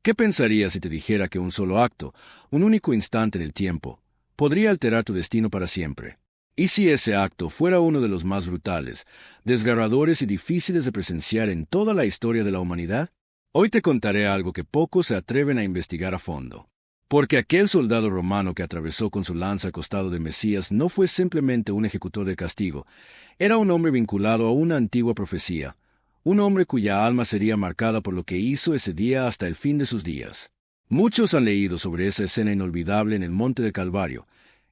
¿Qué pensarías si te dijera que un solo acto, un único instante en el tiempo, podría alterar tu destino para siempre? ¿Y si ese acto fuera uno de los más brutales, desgarradores y difíciles de presenciar en toda la historia de la humanidad? Hoy te contaré algo que pocos se atreven a investigar a fondo. Porque aquel soldado romano que atravesó con su lanza el costado de Mesías no fue simplemente un ejecutor de castigo, era un hombre vinculado a una antigua profecía, un hombre cuya alma sería marcada por lo que hizo ese día hasta el fin de sus días. Muchos han leído sobre esa escena inolvidable en el monte del Calvario,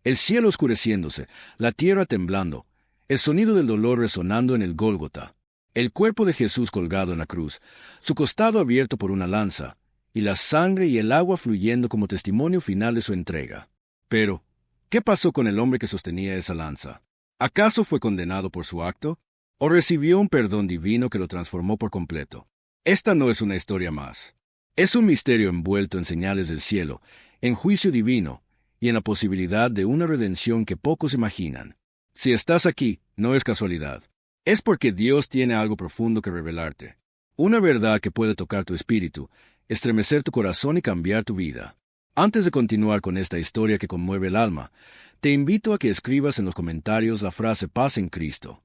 el cielo oscureciéndose, la tierra temblando, el sonido del dolor resonando en el Gólgota, el cuerpo de Jesús colgado en la cruz, su costado abierto por una lanza, y la sangre y el agua fluyendo como testimonio final de su entrega. Pero, ¿qué pasó con el hombre que sostenía esa lanza? ¿Acaso fue condenado por su acto? ¿O recibió un perdón divino que lo transformó por completo? Esta no es una historia más. Es un misterio envuelto en señales del cielo, en juicio divino, y en la posibilidad de una redención que pocos imaginan. Si estás aquí, no es casualidad. Es porque Dios tiene algo profundo que revelarte. Una verdad que puede tocar tu espíritu, estremecer tu corazón y cambiar tu vida. Antes de continuar con esta historia que conmueve el alma, te invito a que escribas en los comentarios la frase paz en Cristo.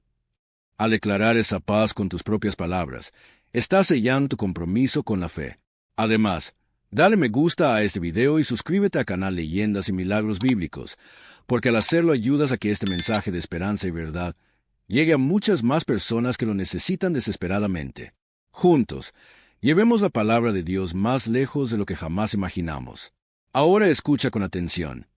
Al declarar esa paz con tus propias palabras, estás sellando tu compromiso con la fe. Además, dale me gusta a este video y suscríbete al canal Leyendas y Milagros Bíblicos, porque al hacerlo ayudas a que este mensaje de esperanza y verdad llegue a muchas más personas que lo necesitan desesperadamente. Juntos, llevemos la palabra de Dios más lejos de lo que jamás imaginamos. Ahora escucha con atención,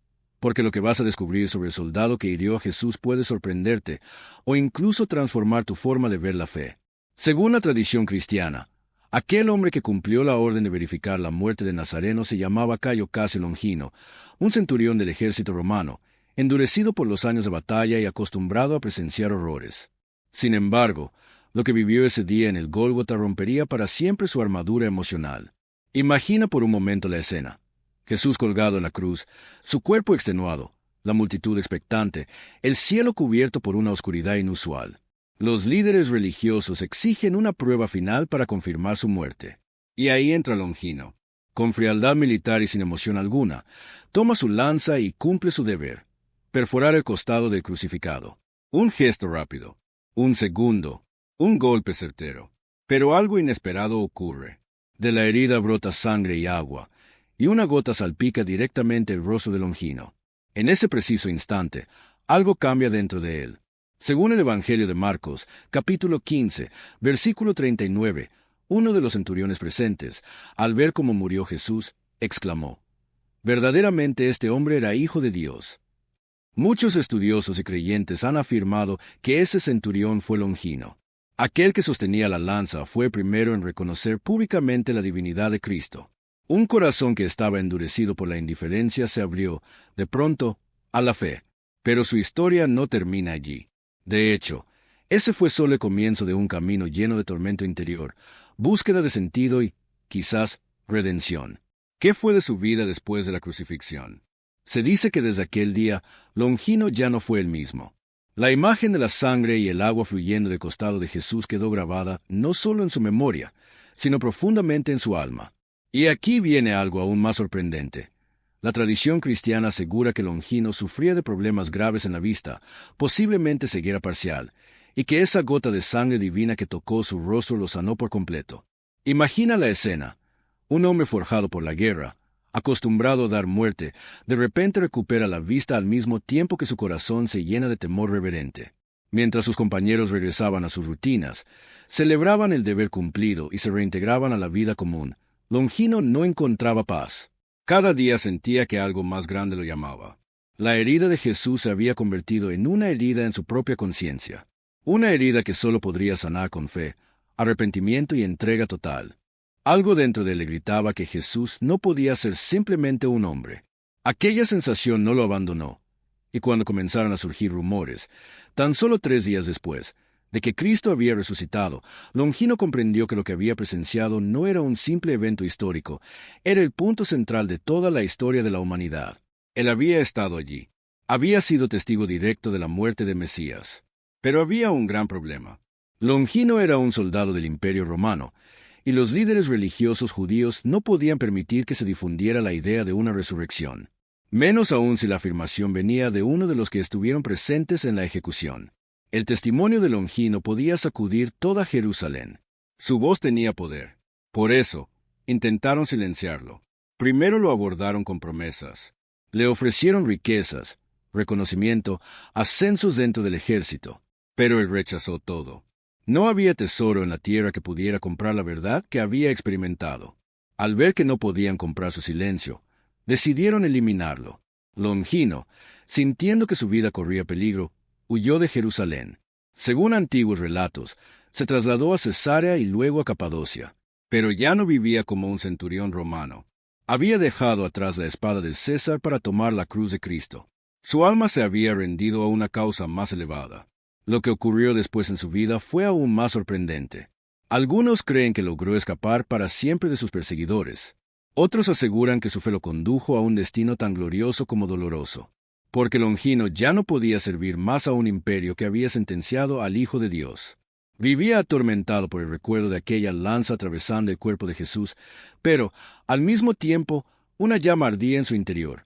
porque lo que vas a descubrir sobre el soldado que hirió a Jesús puede sorprenderte o incluso transformar tu forma de ver la fe. Según la tradición cristiana, aquel hombre que cumplió la orden de verificar la muerte de Nazareno se llamaba Cayo Casio Longino, un centurión del ejército romano, endurecido por los años de batalla y acostumbrado a presenciar horrores. Sin embargo, lo que vivió ese día en el Gólgota rompería para siempre su armadura emocional. Imagina por un momento la escena. Jesús colgado en la cruz, su cuerpo extenuado, la multitud expectante, el cielo cubierto por una oscuridad inusual. Los líderes religiosos exigen una prueba final para confirmar su muerte. Y ahí entra Longino. Con frialdad militar y sin emoción alguna, toma su lanza y cumple su deber: perforar el costado del crucificado. Un gesto rápido, un segundo, un golpe certero. Pero algo inesperado ocurre. De la herida brota sangre y agua, y una gota salpica directamente el rostro de Longino. En ese preciso instante, algo cambia dentro de él. Según el Evangelio de Marcos, capítulo 15, versículo 39, uno de los centuriones presentes, al ver cómo murió Jesús, exclamó: «Verdaderamente este hombre era hijo de Dios». Muchos estudiosos y creyentes han afirmado que ese centurión fue Longino. Aquel que sostenía la lanza fue primero en reconocer públicamente la divinidad de Cristo. Un corazón que estaba endurecido por la indiferencia se abrió, de pronto, a la fe. Pero su historia no termina allí. De hecho, ese fue solo el comienzo de un camino lleno de tormento interior, búsqueda de sentido y, quizás, redención. ¿Qué fue de su vida después de la crucifixión? Se dice que desde aquel día, Longino ya no fue el mismo. La imagen de la sangre y el agua fluyendo del costado de Jesús quedó grabada no solo en su memoria, sino profundamente en su alma. Y aquí viene algo aún más sorprendente. La tradición cristiana asegura que Longino sufría de problemas graves en la vista, posiblemente ceguera parcial, y que esa gota de sangre divina que tocó su rostro lo sanó por completo. Imagina la escena. Un hombre forjado por la guerra, acostumbrado a dar muerte, de repente recupera la vista al mismo tiempo que su corazón se llena de temor reverente. Mientras sus compañeros regresaban a sus rutinas, celebraban el deber cumplido y se reintegraban a la vida común, Longino no encontraba paz. Cada día sentía que algo más grande lo llamaba. La herida de Jesús se había convertido en una herida en su propia conciencia. Una herida que solo podría sanar con fe, arrepentimiento y entrega total. Algo dentro de él le gritaba que Jesús no podía ser simplemente un hombre. Aquella sensación no lo abandonó. Y cuando comenzaron a surgir rumores, tan solo 3 días después, de que Cristo había resucitado, Longino comprendió que lo que había presenciado no era un simple evento histórico, era el punto central de toda la historia de la humanidad. Él había estado allí. Había sido testigo directo de la muerte de Mesías. Pero había un gran problema. Longino era un soldado del Imperio Romano, y los líderes religiosos judíos no podían permitir que se difundiera la idea de una resurrección, menos aún si la afirmación venía de uno de los que estuvieron presentes en la ejecución. El testimonio de Longino podía sacudir toda Jerusalén. Su voz tenía poder. Por eso, intentaron silenciarlo. Primero lo abordaron con promesas. Le ofrecieron riquezas, reconocimiento, ascensos dentro del ejército, pero él rechazó todo. No había tesoro en la tierra que pudiera comprar la verdad que había experimentado. Al ver que no podían comprar su silencio, decidieron eliminarlo. Longino, sintiendo que su vida corría peligro, huyó de Jerusalén. Según antiguos relatos, se trasladó a Cesarea y luego a Capadocia, pero ya no vivía como un centurión romano. Había dejado atrás la espada del César para tomar la cruz de Cristo. Su alma se había rendido a una causa más elevada. Lo que ocurrió después en su vida fue aún más sorprendente. Algunos creen que logró escapar para siempre de sus perseguidores. Otros aseguran que su fe lo condujo a un destino tan glorioso como doloroso, porque Longino ya no podía servir más a un imperio que había sentenciado al Hijo de Dios. Vivía atormentado por el recuerdo de aquella lanza atravesando el cuerpo de Jesús, pero, al mismo tiempo, una llama ardía en su interior,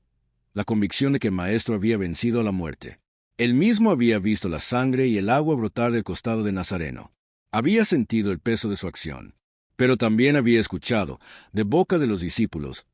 la convicción de que el Maestro había vencido a la muerte. Él mismo había visto la sangre y el agua brotar del costado de Nazareno. Había sentido el peso de su acción, pero también había escuchado, de boca de los discípulos,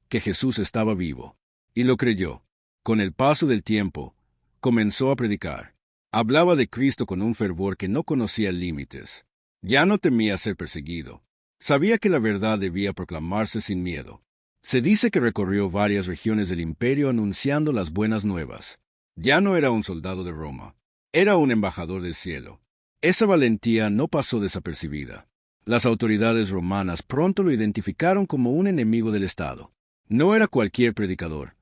que Jesús estaba vivo, y lo creyó. Con el paso del tiempo, comenzó a predicar. Hablaba de Cristo con un fervor que no conocía límites. Ya no temía ser perseguido. Sabía que la verdad debía proclamarse sin miedo. Se dice que recorrió varias regiones del imperio anunciando las buenas nuevas. Ya no era un soldado de Roma. Era un embajador del cielo. Esa valentía no pasó desapercibida. Las autoridades romanas pronto lo identificaron como un enemigo del Estado. No era cualquier predicador.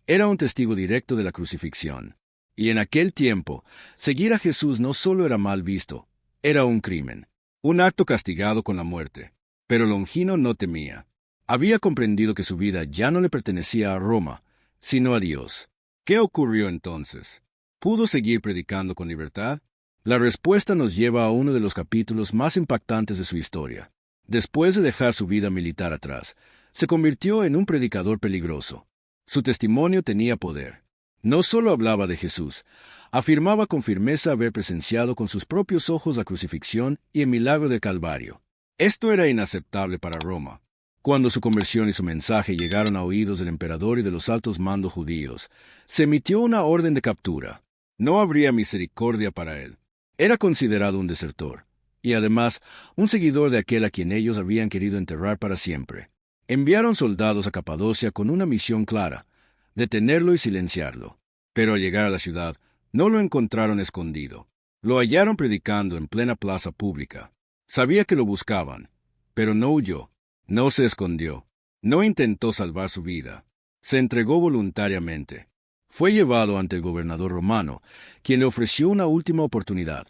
Era un testigo directo de la crucifixión. Y en aquel tiempo, seguir a Jesús no solo era mal visto, era un crimen, un acto castigado con la muerte. Pero Longino no temía. Había comprendido que su vida ya no le pertenecía a Roma, sino a Dios. ¿Qué ocurrió entonces? ¿Pudo seguir predicando con libertad? La respuesta nos lleva a uno de los capítulos más impactantes de su historia. Después de dejar su vida militar atrás, se convirtió en un predicador peligroso. Su testimonio tenía poder. No solo hablaba de Jesús, afirmaba con firmeza haber presenciado con sus propios ojos la crucifixión y el milagro del Calvario. Esto era inaceptable para Roma. Cuando su conversión y su mensaje llegaron a oídos del emperador y de los altos mandos judíos, se emitió una orden de captura. No habría misericordia para él. Era considerado un desertor, y además un seguidor de aquel a quien ellos habían querido enterrar para siempre. Enviaron soldados a Capadocia con una misión clara: detenerlo y silenciarlo. Pero al llegar a la ciudad, no lo encontraron escondido. Lo hallaron predicando en plena plaza pública. Sabía que lo buscaban, pero no huyó, no se escondió, no intentó salvar su vida. Se entregó voluntariamente. Fue llevado ante el gobernador romano, quien le ofreció una última oportunidad: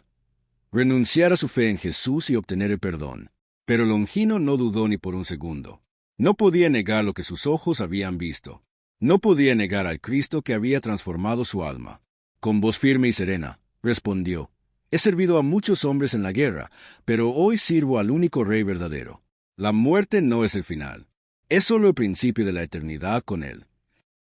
renunciar a su fe en Jesús y obtener el perdón. Pero Longino no dudó ni por un segundo. No podía negar lo que sus ojos habían visto. No podía negar al Cristo que había transformado su alma. Con voz firme y serena, respondió: he servido a muchos hombres en la guerra, pero hoy sirvo al único Rey verdadero. La muerte no es el final. Es solo el principio de la eternidad con él.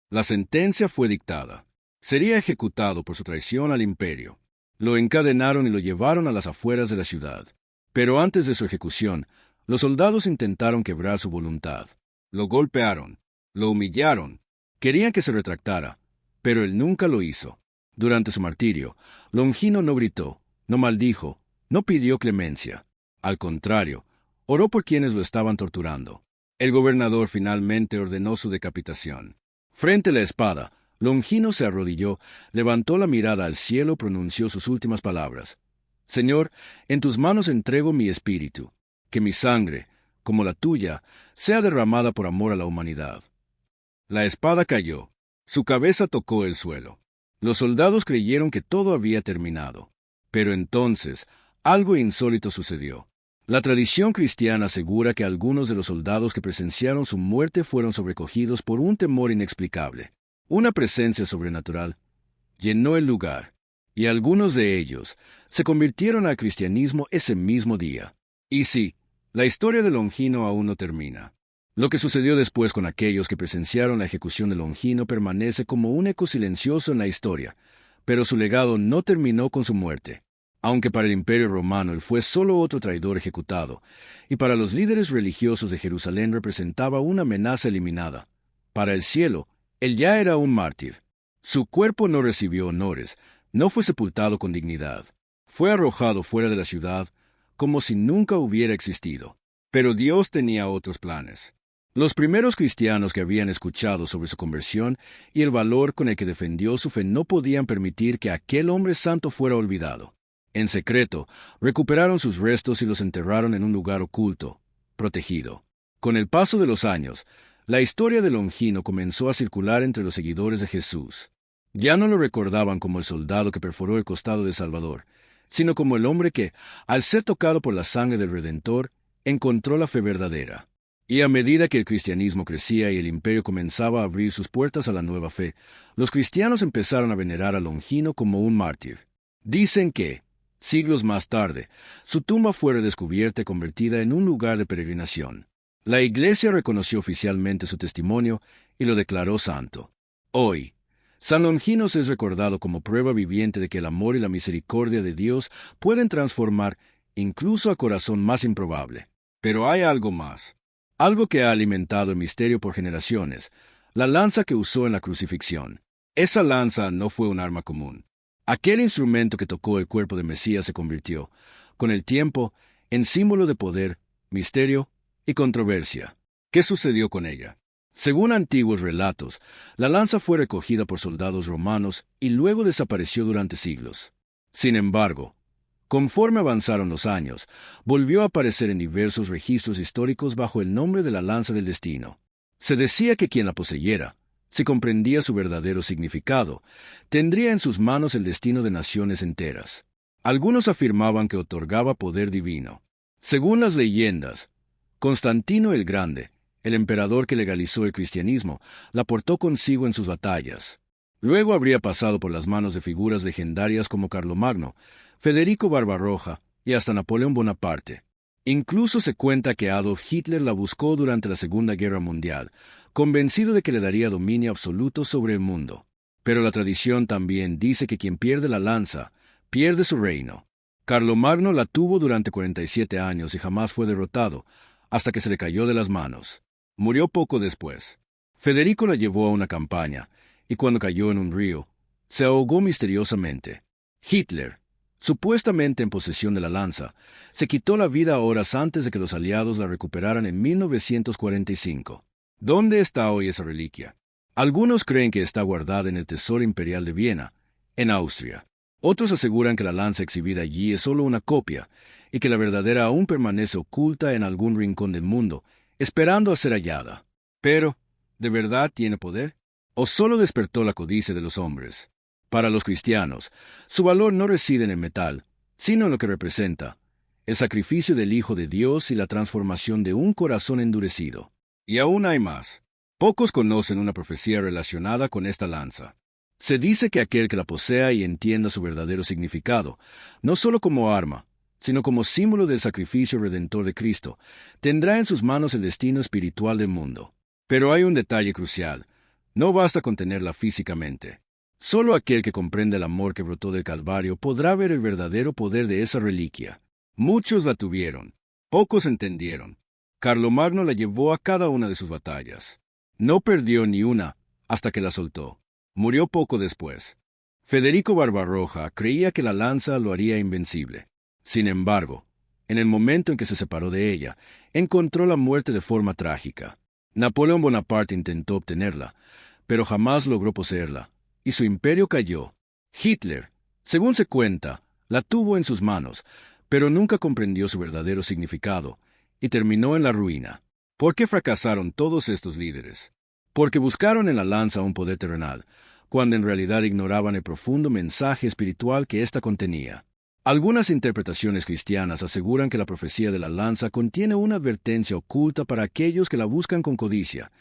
La sentencia fue dictada. Sería ejecutado por su traición al imperio. Lo encadenaron y lo llevaron a las afueras de la ciudad. Pero antes de su ejecución, los soldados intentaron quebrar su voluntad. Lo golpearon, lo humillaron. Querían que se retractara, pero él nunca lo hizo. Durante su martirio, Longino no gritó, no maldijo, no pidió clemencia. Al contrario, oró por quienes lo estaban torturando. El gobernador finalmente ordenó su decapitación. Frente a la espada, Longino se arrodilló, levantó la mirada al cielo y pronunció sus últimas palabras: Señor, en tus manos entrego mi espíritu. Que mi sangre, como la tuya, sea derramada por amor a la humanidad. La espada cayó. Su cabeza tocó el suelo. Los soldados creyeron que todo había terminado. Pero entonces, algo insólito sucedió. La tradición cristiana asegura que algunos de los soldados que presenciaron su muerte fueron sobrecogidos por un temor inexplicable. Una presencia sobrenatural llenó el lugar, y algunos de ellos se convirtieron al cristianismo ese mismo día. Y sí, La historia de Longino aún no termina. Lo que sucedió después con aquellos que presenciaron la ejecución de Longino permanece como un eco silencioso en la historia, pero su legado no terminó con su muerte. Aunque para el Imperio Romano él fue solo otro traidor ejecutado, y para los líderes religiosos de Jerusalén representaba una amenaza eliminada, para el cielo, él ya era un mártir. Su cuerpo no recibió honores, no fue sepultado con dignidad. Fue arrojado fuera de la ciudad como si nunca hubiera existido. Pero Dios tenía otros planes. Los primeros cristianos que habían escuchado sobre su conversión y el valor con el que defendió su fe no podían permitir que aquel hombre santo fuera olvidado. En secreto, recuperaron sus restos y los enterraron en un lugar oculto, protegido. Con el paso de los años, la historia de Longino comenzó a circular entre los seguidores de Jesús. Ya no lo recordaban como el soldado que perforó el costado de Salvador, sino como el hombre que, al ser tocado por la sangre del Redentor, encontró la fe verdadera. Y a medida que el cristianismo crecía y el imperio comenzaba a abrir sus puertas a la nueva fe, los cristianos empezaron a venerar a Longino como un mártir. Dicen que, siglos más tarde, su tumba fue redescubierta y convertida en un lugar de peregrinación. La Iglesia reconoció oficialmente su testimonio y lo declaró santo. Hoy, San Longinos es recordado como prueba viviente de que el amor y la misericordia de Dios pueden transformar incluso a corazón más improbable. Pero hay algo más, algo que ha alimentado el misterio por generaciones, la lanza que usó en la crucifixión. Esa lanza no fue un arma común. Aquel instrumento que tocó el cuerpo de Mesías se convirtió, con el tiempo, en símbolo de poder, misterio y controversia. ¿Qué sucedió con ella? Según antiguos relatos, la lanza fue recogida por soldados romanos y luego desapareció durante siglos. Sin embargo, conforme avanzaron los años, volvió a aparecer en diversos registros históricos bajo el nombre de la lanza del destino. Se decía que quien la poseyera, si comprendía su verdadero significado, tendría en sus manos el destino de naciones enteras. Algunos afirmaban que otorgaba poder divino. Según las leyendas, Constantino el Grande, el emperador que legalizó el cristianismo, la portó consigo en sus batallas. Luego habría pasado por las manos de figuras legendarias como Carlomagno, Federico Barbarroja y hasta Napoleón Bonaparte. Incluso se cuenta que Adolf Hitler la buscó durante la Segunda Guerra Mundial, convencido de que le daría dominio absoluto sobre el mundo. Pero la tradición también dice que quien pierde la lanza, pierde su reino. Carlomagno la tuvo durante 47 años y jamás fue derrotado, hasta que se le cayó de las manos. Murió poco después. Federico la llevó a una campaña, y cuando cayó en un río, se ahogó misteriosamente. Hitler, supuestamente en posesión de la lanza, se quitó la vida horas antes de que los aliados la recuperaran en 1945. ¿Dónde está hoy esa reliquia? Algunos creen que está guardada en el Tesoro Imperial de Viena, en Austria. Otros aseguran que la lanza exhibida allí es solo una copia, y que la verdadera aún permanece oculta en algún rincón del mundo, esperando a ser hallada. Pero, ¿de verdad tiene poder? ¿O solo despertó la codicia de los hombres? Para los cristianos, su valor no reside en el metal, sino en lo que representa, el sacrificio del Hijo de Dios y la transformación de un corazón endurecido. Y aún hay más. Pocos conocen una profecía relacionada con esta lanza. Se dice que aquel que la posea y entienda su verdadero significado, no solo como arma, sino como símbolo del sacrificio redentor de Cristo, tendrá en sus manos el destino espiritual del mundo. Pero hay un detalle crucial. No basta con tenerla físicamente. Solo aquel que comprende el amor que brotó del Calvario podrá ver el verdadero poder de esa reliquia. Muchos la tuvieron, pocos entendieron. Carlomagno la llevó a cada una de sus batallas. No perdió ni una hasta que la soltó. Murió poco después. Federico Barbarroja creía que la lanza lo haría invencible. Sin embargo, en el momento en que se separó de ella, encontró la muerte de forma trágica. Napoleón Bonaparte intentó obtenerla, pero jamás logró poseerla, y su imperio cayó. Hitler, según se cuenta, la tuvo en sus manos, pero nunca comprendió su verdadero significado, y terminó en la ruina. ¿Por qué fracasaron todos estos líderes? Porque buscaron en la lanza un poder terrenal, cuando en realidad ignoraban el profundo mensaje espiritual que ésta contenía. Algunas interpretaciones cristianas aseguran que la profecía de la lanza contiene una advertencia oculta para aquellos que la buscan con codicia.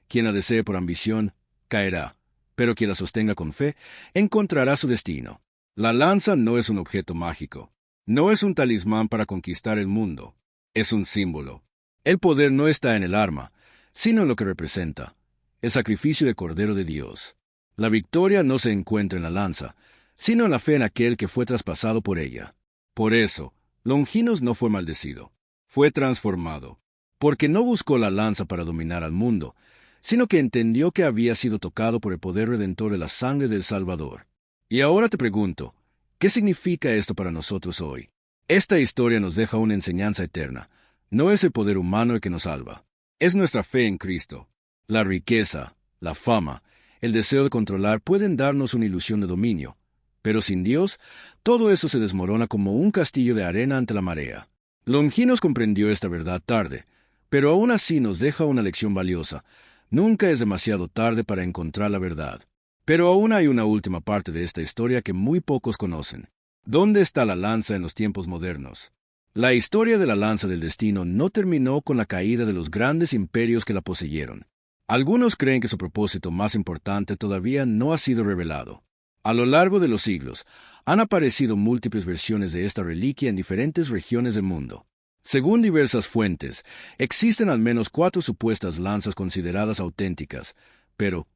Quien la desee por ambición, caerá, pero quien la sostenga con fe, encontrará su destino. La lanza no es un objeto mágico, no es un talismán para conquistar el mundo. Es un símbolo. El poder no está en el arma, sino en lo que representa, el sacrificio de Cordero de Dios. La victoria no se encuentra en la lanza, sino en la fe en aquel que fue traspasado por ella. Por eso, Longinos no fue maldecido, fue transformado, porque no buscó la lanza para dominar al mundo, sino que entendió que había sido tocado por el poder redentor de la sangre del Salvador. Y ahora te pregunto, ¿qué significa esto para nosotros hoy? Esta historia nos deja una enseñanza eterna. No es el poder humano el que nos salva, es nuestra fe en Cristo. La riqueza, la fama, el deseo de controlar pueden darnos una ilusión de dominio, pero sin Dios, todo eso se desmorona como un castillo de arena ante la marea. Longinos comprendió esta verdad tarde, pero aún así nos deja una lección valiosa. Nunca es demasiado tarde para encontrar la verdad. Pero aún hay una última parte de esta historia que muy pocos conocen. ¿Dónde está la lanza en los tiempos modernos? La historia de la lanza del destino no terminó con la caída de los grandes imperios que la poseyeron. Algunos creen que su propósito más importante todavía no ha sido revelado. A lo largo de los siglos, han aparecido múltiples versiones de esta reliquia en diferentes regiones del mundo. Según diversas fuentes, existen al menos 4 supuestas lanzas consideradas auténticas, pero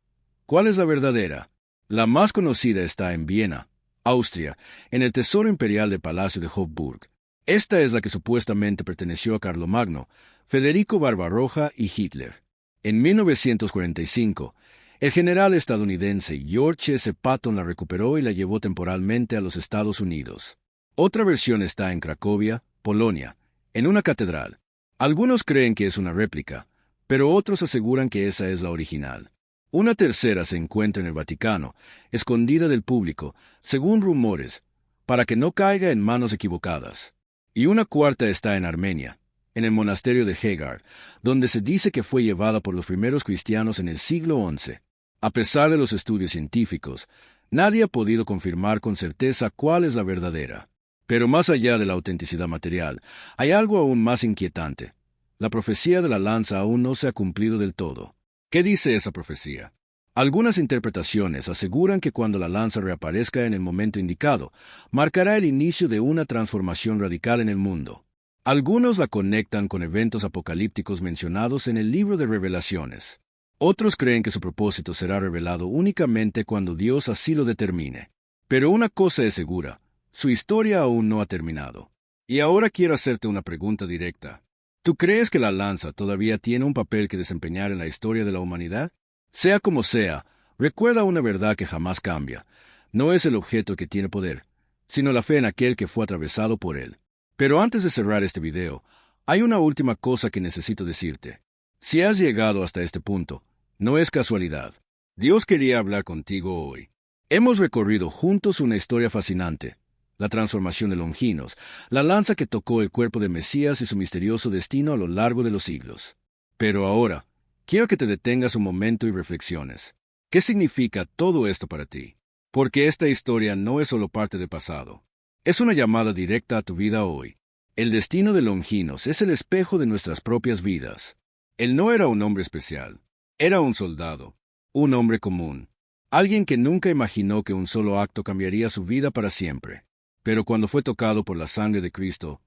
¿cuál es la verdadera? La más conocida está en Viena, Austria, en el tesoro imperial del Palacio de Hofburg. Esta es la que supuestamente perteneció a Carlomagno, Federico Barbarroja y Hitler. En 1945, el general estadounidense George S. Patton la recuperó y la llevó temporalmente a los Estados Unidos. Otra versión está en Cracovia, Polonia, en una catedral. Algunos creen que es una réplica, pero otros aseguran que esa es la original. Una tercera se encuentra en el Vaticano, escondida del público, según rumores, para que no caiga en manos equivocadas. Y una cuarta está en Armenia, en el monasterio de Hegar, donde se dice que fue llevada por los primeros cristianos en el siglo XI. A pesar de los estudios científicos, nadie ha podido confirmar con certeza cuál es la verdadera. Pero más allá de la autenticidad material, hay algo aún más inquietante. La profecía de la lanza aún no se ha cumplido del todo. ¿Qué dice esa profecía? Algunas interpretaciones aseguran que cuando la lanza reaparezca en el momento indicado, marcará el inicio de una transformación radical en el mundo. Algunos la conectan con eventos apocalípticos mencionados en el libro de Revelaciones. Otros creen que su propósito será revelado únicamente cuando Dios así lo determine. Pero una cosa es segura. Su historia aún no ha terminado. Y ahora quiero hacerte una pregunta directa. ¿Tú crees que la lanza todavía tiene un papel que desempeñar en la historia de la humanidad? Sea como sea, recuerda una verdad que jamás cambia. No es el objeto que tiene poder, sino la fe en aquel que fue atravesado por él. Pero antes de cerrar este video, hay una última cosa que necesito decirte. Si has llegado hasta este punto, no es casualidad. Dios quería hablar contigo hoy. Hemos recorrido juntos una historia fascinante. La transformación de Longinos, la lanza que tocó el cuerpo de Mesías y su misterioso destino a lo largo de los siglos. Pero ahora, quiero que te detengas un momento y reflexiones. ¿Qué significa todo esto para ti? Porque esta historia no es solo parte del pasado. Es una llamada directa a tu vida hoy. El destino de Longinos es el espejo de nuestras propias vidas. Él no era un hombre especial. Era un soldado, un hombre común, alguien que nunca imaginó que un solo acto cambiaría su vida para siempre. Pero cuando fue tocado por la sangre de Cristo,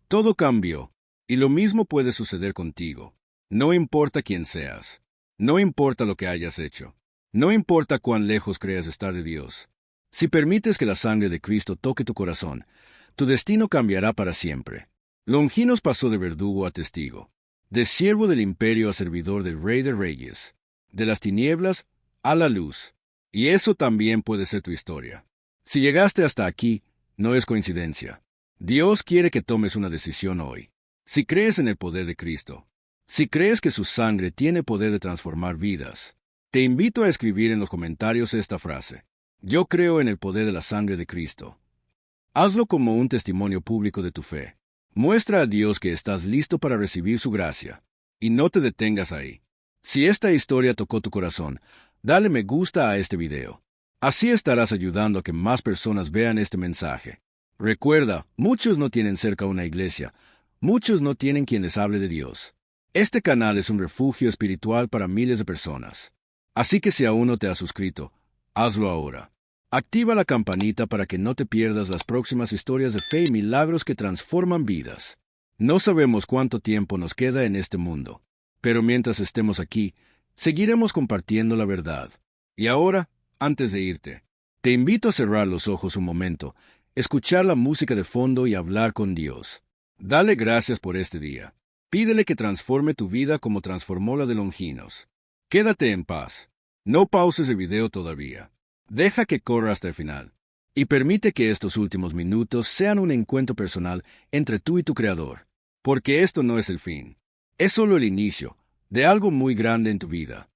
todo cambió, y lo mismo puede suceder contigo. No importa quién seas, no importa lo que hayas hecho, no importa cuán lejos creas estar de Dios. Si permites que la sangre de Cristo toque tu corazón, tu destino cambiará para siempre. Longinos pasó de verdugo a testigo, de siervo del imperio a servidor del Rey de Reyes, de las tinieblas a la luz. Y eso también puede ser tu historia. Si llegaste hasta aquí, no es coincidencia. Dios quiere que tomes una decisión hoy. Si crees en el poder de Cristo, si crees que su sangre tiene poder de transformar vidas, te invito a escribir en los comentarios esta frase: yo creo en el poder de la sangre de Cristo. Hazlo como un testimonio público de tu fe. Muestra a Dios que estás listo para recibir su gracia. Y no te detengas ahí. Si esta historia tocó tu corazón, dale me gusta a este video. Así estarás ayudando a que más personas vean este mensaje. Recuerda, muchos no tienen cerca una iglesia, muchos no tienen quien les hable de Dios. Este canal es un refugio espiritual para miles de personas. Así que si aún no te has suscrito, hazlo ahora. Activa la campanita para que no te pierdas las próximas historias de fe y milagros que transforman vidas. No sabemos cuánto tiempo nos queda en este mundo, pero mientras estemos aquí, seguiremos compartiendo la verdad. Y ahora, antes de irte, te invito a cerrar los ojos un momento, escuchar la música de fondo y hablar con Dios. Dale gracias por este día. Pídele que transforme tu vida como transformó la de Longinos. Quédate en paz. No pauses el video todavía. Deja que corra hasta el final. Y permite que estos últimos minutos sean un encuentro personal entre tú y tu Creador. Porque esto no es el fin. Es solo el inicio de algo muy grande en tu vida.